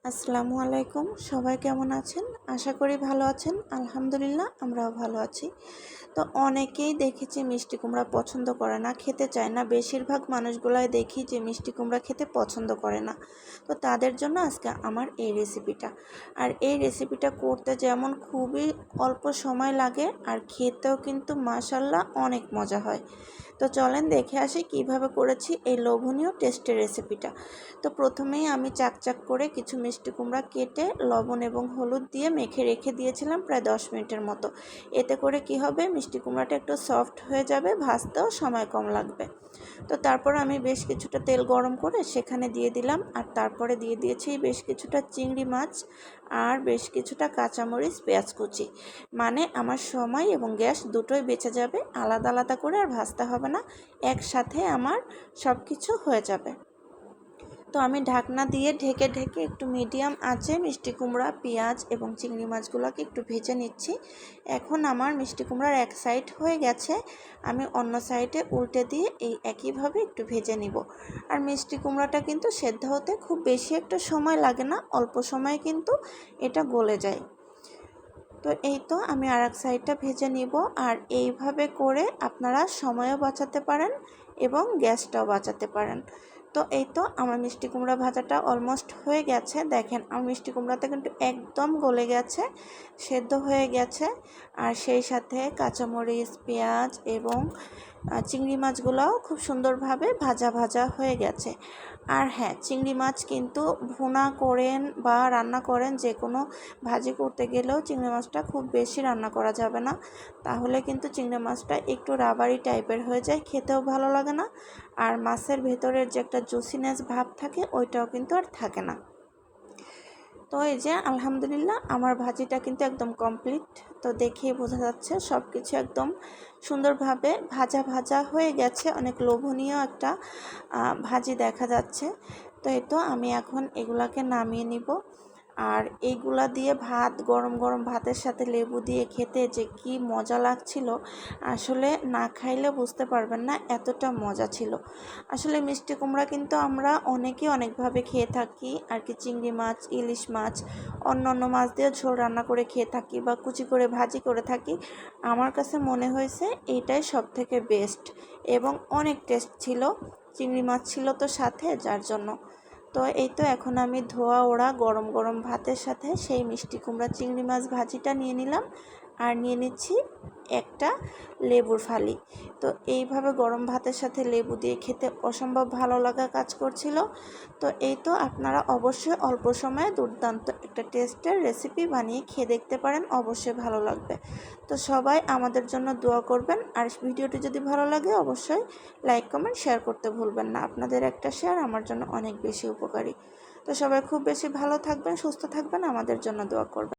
আসসালামু আলাইকুম। সবাই কেমন আছেন? আশা করি ভালো আছেন। আলহামদুলিল্লাহ আমরাও ভালো আছি। তো অনেকেই দেখেছি মিষ্টি কুমড়া পছন্দ করে না, খেতে চায় না। বেশিরভাগ মানুষগুলাই দেখি যে মিষ্টি কুমড়া খেতে পছন্দ করে না। তো তাদের জন্য আজকে আমার এই রেসিপিটা। আর এই রেসিপিটা করতে যেমন খুবই অল্প সময় লাগে আর খেতেও কিন্তু মাশাআল্লাহ অনেক মজা হয়। তো চলেন দেখে আসি কিভাবে করেছি এই লোভনীয় টেস্টের রেসিপিটা। তো প্রথমেই আমি চাকচাক করে কিছু মিষ্টি কুমড়া কেটে লবণ এবং হলুদ দিয়ে মেখে রেখে দিয়েছিলাম প্রায় 10 মিনিটের মতো। এতে করে কি হবে, মিষ্টি কুমড়াটা একটু সফট হয়ে যাবে, ভাজতেও সময় কম লাগবে। তো তারপর আমি বেশ কিছুটা তেল গরম করে সেখানে দিয়ে দিলাম, আর তারপরে দিয়ে দিয়েছি বেশ কিছুটা চিংড়ি মাছ আর বেশ কিছুটা কাঁচামরিচ, পেঁয়াজ কুচি। মানে আমার সময় এবং গ্যাস দুটোই বেঁচে যাবে, আলাদা আলাদা করে আর ভাজতে হবে না, একসাথে আমার সব কিছু হয়ে যাবে। তো আমি ঢাকনা দিয়ে ঢেকে ঢেকে একটু মিডিয়াম আঁচে মিষ্টি কুমড়া, পেঁয়াজ এবং চিংড়ি মাছগুলোকে একটু ভেজে নিচ্ছি। এখন আমার মিষ্টি কুমড়ার এক সাইড হয়ে গেছে, আমি অন্য সাইডে উল্টে দিয়ে এই একইভাবে একটু ভেজে নিব। আর মিষ্টি কুমড়াটা কিন্তু সেদ্ধ হতে খুব বেশি একটা সময় লাগে না, অল্প সময়ে কিন্তু এটা গলে যায়। তো এই তো আমি আর এক সাইডটা ভেজে নিব। আর এইভাবে করে আপনারা সময়ও বাঁচাতে পারেন এবং গ্যাসটাও বাঁচাতে পারেন। তো এই তো আমার মিষ্টি কুমড়া ভাজাটা অলমোস্ট হয়ে গেছে। দেখেন আমার মিষ্টি কুমড়াটা কিন্তু একদম গলে গেছে, সেদ্ধ হয়ে গেছে। আর সেই সাথে কাঁচামরিচ, পেঁয়াজ এবং চিংড়ি মাছগুলোও খুব সুন্দরভাবে ভাজা ভাজা হয়ে গেছে। আর হ্যাঁ, চিংড়ি মাছ কিন্তু ভুনা করেন বা রান্না করেন, যে কোনো ভাজি করতে গেলেও চিংড়ি মাছটা খুব বেশি রান্না করা যাবে না, তাহলে কিন্তু চিংড়ি মাছটা একটু রাবারি টাইপের হয়ে যায়, খেতেও ভালো লাগে না। আর মাছের ভেতরের যে একটা জুসিনেস ভাব থাকে ওইটাও কিন্তু আর থাকে না। তো এই যে আলহামদুলিল্লাহ আমার ভাজিটা কিন্তু একদম কমপ্লিট। তো দেখেই বোঝা যাচ্ছে সব কিছু একদম সুন্দরভাবে ভাজা ভাজা হয়ে গেছে, অনেক লোভনীয় একটা ভাজি দেখা যাচ্ছে। তো এই তো আমি এখন এগুলাকে নামিয়ে নিব। আর এইগুলা দিয়ে ভাত, গরম গরম ভাতের সাথে লেবু দিয়ে খেতে যে কি মজা লাগছিল, আসলে না খাইলে বুঝতে পারবেন না, এতটা মজা ছিল। আসলে মিষ্টি কুমড়া কিন্তু আমরা অনেকেই অনেকভাবে খেয়ে থাকি আর কি, চিংড়ি মাছ, ইলিশ মাছ, অন্য অন্য মাছ দিয়ে ঝোল রান্না করে খেয়ে থাকি বা কুচি করে ভাজি করে থাকি। আমার কাছে মনে হয়েছে এইটাই সব থেকে বেস্ট এবং অনেক টেস্ট ছিল। চিংড়ি মাছ ছিল তো সাথে, যার জন্য। তো এই তো এখন আমি ধোয়া ওড়া গরম গরম ভাতের সাথে সেই মিষ্টি কুমড়া চিংড়ি মাছ ভাজিটা নিয়ে নিলাম, আর নিয়ে নিচ্ছি একটা লেবুর ফালি। তো এইভাবে গরম ভাতের সাথে লেবু দিয়ে খেতে অসম্ভব ভালো লাগা কাজ করছিল। তো এই তো আপনারা অবশ্যই অল্প সময়ে দুর্দান্ত একটা টেস্টের রেসিপি বানিয়ে খেয়ে দেখতে পারেন, অবশ্যই ভালো লাগবে। তো সবাই আমাদের জন্য দোয়া করবেন, আর ভিডিওটি যদি ভালো লাগে অবশ্যই লাইক, কমেন্ট, শেয়ার করতে ভুলবেন না। আপনাদের একটা শেয়ার আমার জন্য অনেক বেশি উপকারী। তো সবাই খুব বেশি ভালো থাকবেন, সুস্থ থাকবেন, আমাদের জন্য দোয়া করবেন।